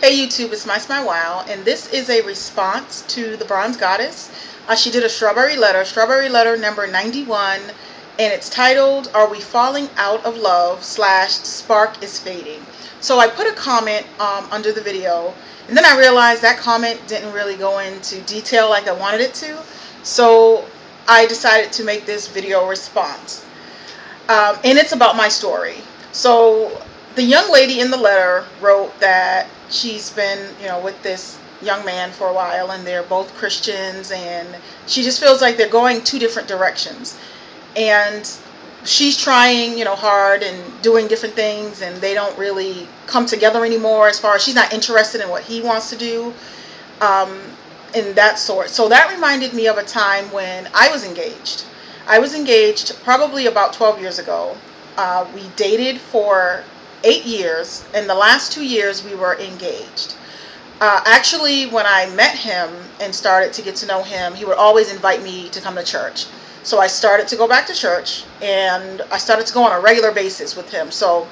Hey YouTube, it's mysmilewow, and this is a response to the Bronze Goddess. She did a strawberry letter number 91, and it's titled, Are We Falling Out of Love / Spark is Fading. So I put a comment under the video, and then I realized that comment didn't really go into detail like I wanted it to, so I decided to make this video response. And it's about my story. So the young lady in the letter wrote that she's been, with this young man for a while, and they're both Christians, and she just feels like they're going two different directions. And she's trying, hard and doing different things, and they don't really come together anymore as far as she's not interested in what he wants to do. In that sort. So that reminded me of a time when I was engaged. I was engaged probably about 12 years ago. We dated for 8 years, and the last 2 years we were engaged. Actually, when I met him and started to get to know him, he would always invite me to come to church. So I started to go back to church, and I started to go on a regular basis with him. So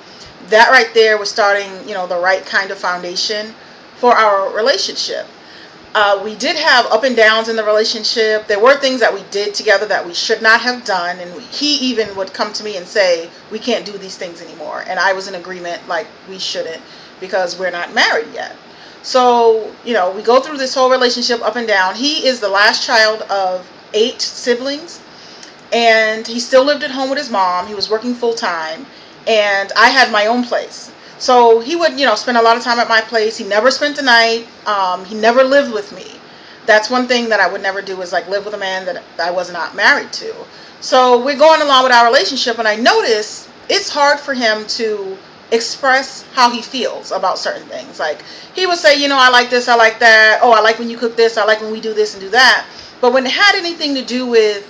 that right there was starting, the right kind of foundation for our relationship. We did have up and downs in the relationship. There were things that we did together that we should not have done, and he even would come to me and say, we can't do these things anymore. And I was in agreement like we shouldn't, because we're not married yet. So, we go through this whole relationship up and down. He is the last child of 8 siblings, and he still lived at home with his mom. He was working full time, and I had my own place. So he would, spend a lot of time at my place. He never spent the night. He never lived with me. That's one thing that I would never do, is like live with a man that I was not married to. So we're going along with our relationship, and I notice it's hard for him to express how he feels about certain things. Like, he would say, I like this, I like that. Oh, I like when you cook this. I like when we do this and do that. But when it had anything to do with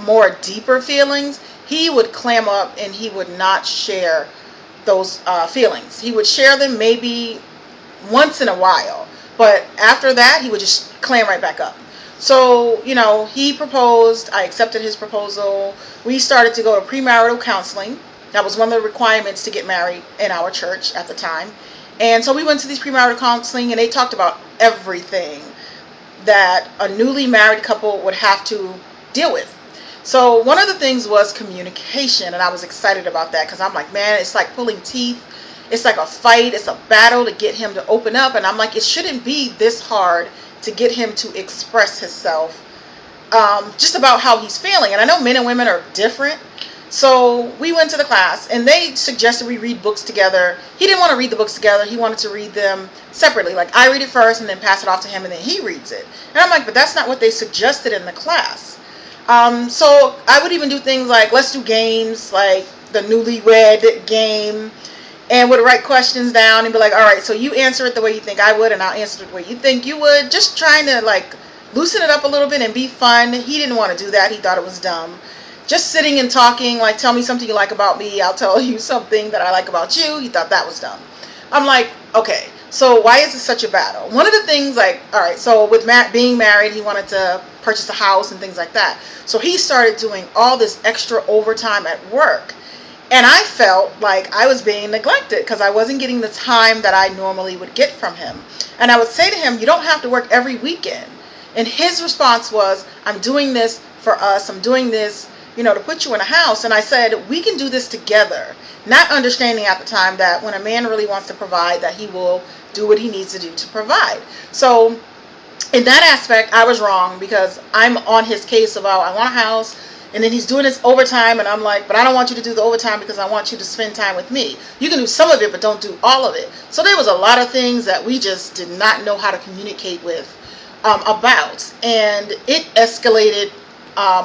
more deeper feelings, he would clam up and he would not share those feelings. He would share them maybe once in a while, but after that he would just clam right back up. So, he proposed. I accepted his proposal. We started to go to premarital counseling. That was one of the requirements to get married in our church at the time. And so we went to these premarital counseling, and they talked about everything that a newly married couple would have to deal with. So one of the things was communication, and I was excited about that, because I'm like, man, it's like pulling teeth. It's like a fight. It's a battle to get him to open up, and I'm like, it shouldn't be this hard to get him to express himself just about how he's feeling. And I know men and women are different. So we went to the class, and they suggested we read books together. He didn't want to read the books together. He wanted to read them separately. Like, I read it first and then pass it off to him, and then he reads it. And I'm like, but that's not what they suggested in the class. So I would even do things like, let's do games, like the newlywed game, and would write questions down and be like, all right, so you answer it the way you think I would, and I'll answer it the way you think you would. Just trying to like loosen it up a little bit and be fun. He didn't want to do that. He thought it was dumb. Just sitting and talking, like, tell me something you like about me, I'll tell you something that I like about you. He thought that was dumb. I'm like, okay, so why is it such a battle? One of the things, like, all right, so with being married, he wanted to purchase a house and things like that. So he started doing all this extra overtime at work. And I felt like I was being neglected because I wasn't getting the time that I normally would get from him. And I would say to him, you don't have to work every weekend. And his response was, I'm doing this for us. I'm doing this, to put you in a house. And I said, we can do this together. Not understanding at the time that when a man really wants to provide, that he will do what he needs to do to provide. So in that aspect, I was wrong, because I'm on his case about, I want a house, and then he's doing his overtime, and I'm like, but I don't want you to do the overtime because I want you to spend time with me. You can do some of it, but don't do all of it. So there was a lot of things that we just did not know how to communicate with about, and it escalated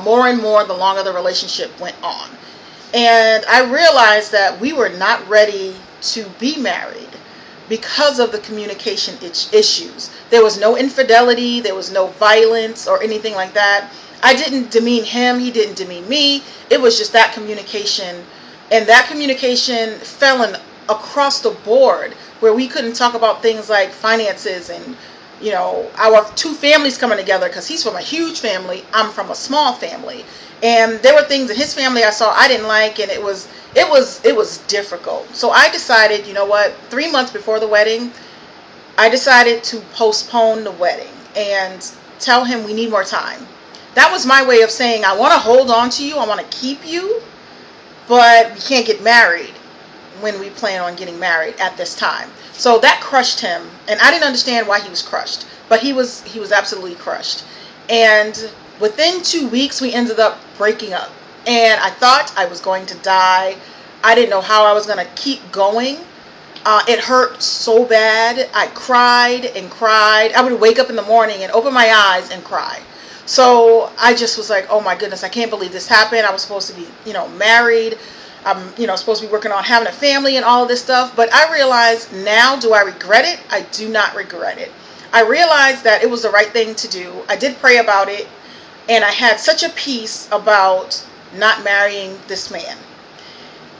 more and more the longer the relationship went on. And I realized that we were not ready to be married because of the communication issues. There was no infidelity, there was no violence or anything like that. I didn't demean him, he didn't demean me. It was just that communication, and that communication fell in across the board, where we couldn't talk about things like finances and our two families coming together, because he's from a huge family, I'm from a small family, and there were things in his family I saw I didn't like, and it was difficult. So I decided, 3 months before the wedding, I decided to postpone the wedding and tell him we need more time. That was my way of saying I want to hold on to you, I want to keep you, but we can't get married when we plan on getting married at this time. So that crushed him, and I didn't understand why he was crushed, but he was absolutely crushed. And within 2 weeks we ended up breaking up, and I thought I was going to die. I didn't know how I was going to keep going. It hurt so bad. I cried and cried. I would wake up in the morning and open my eyes and cry. So I just was like, oh my goodness, I can't believe this happened. I was supposed to be, married. I'm, supposed to be working on having a family and all of this stuff. But I realized now, do I regret it? I do not regret it. I realized that it was the right thing to do. I did pray about it, and I had such a peace about not marrying this man.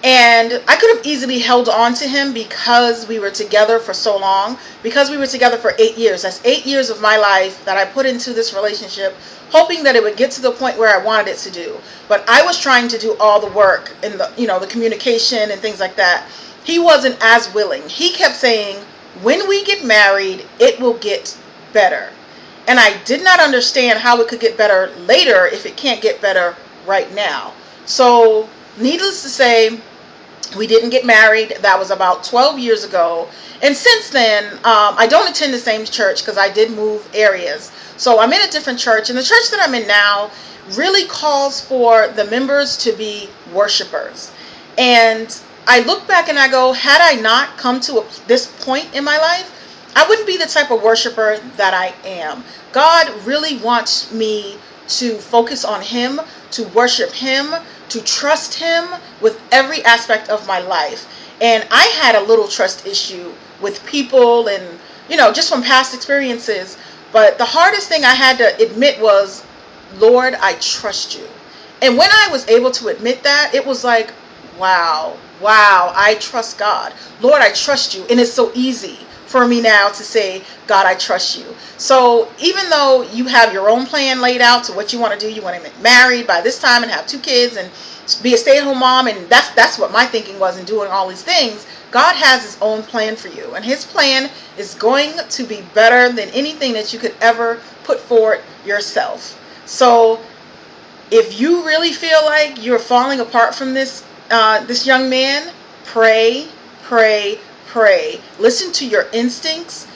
And I could have easily held on to him because we were together for so long, because we were together for 8 years. That's 8 years of my life that I put into this relationship, hoping that it would get to the point where I wanted it to do. But I was trying to do all the work and the communication and things like that. He wasn't as willing. He kept saying, when we get married, it will get better. And I did not understand how it could get better later if it can't get better right now. So, needless to say, we didn't get married. That was about 12 years ago. And since then, I don't attend the same church because I did move areas. So I'm in a different church. And the church that I'm in now really calls for the members to be worshipers. And I look back and I go, had I not come to this point in my life, I wouldn't be the type of worshiper that I am. God really wants me to focus on Him, to worship Him, to trust Him with every aspect of my life. And I had a little trust issue with people and, just from past experiences. But the hardest thing I had to admit was, Lord, I trust you. And when I was able to admit that, it was like, wow, I trust God. Lord, I trust you. And it's so easy for me now to say, God, I trust you. So even though you have your own plan laid out to what you want to do, you want to get married by this time and have 2 kids and be a stay-at-home mom, and that's what my thinking was in doing all these things, God has His own plan for you. And His plan is going to be better than anything that you could ever put forward yourself. So if you really feel like you're falling apart from this young man, pray. Listen to your instincts.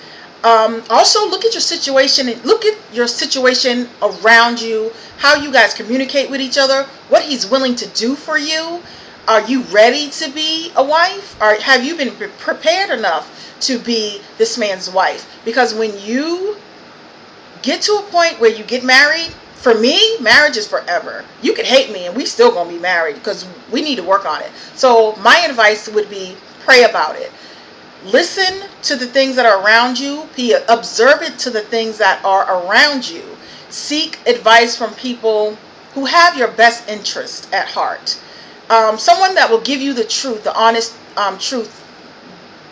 Also look at your situation and look at your situation around you, how you guys communicate with each other, what he's willing to do for you. Are you ready to be a wife? Or have you been prepared enough to be this man's wife? Because when you get to a point where you get married, for me, marriage is forever. You could hate me and we still gonna be married because we need to work on it. So my advice would be, pray about it. Listen to the things that are around you. Be observant to the things that are around you. Seek advice from people who have your best interest at heart. Someone that will give you the truth, the honest truth.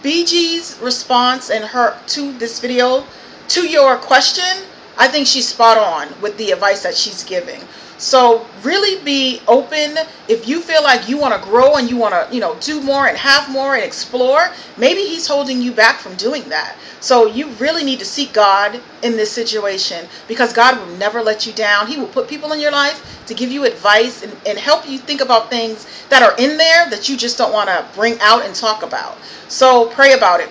BG's response and her to this video, to your question, I think she's spot on with the advice that she's giving. So really be open. If you feel like you want to grow and you want to, do more and have more and explore, maybe he's holding you back from doing that. So you really need to seek God in this situation, because God will never let you down. He will put people in your life to give you advice and help you think about things that are in there that you just don't want to bring out and talk about. So pray about it.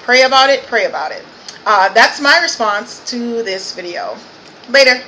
That's my response to this video. Later.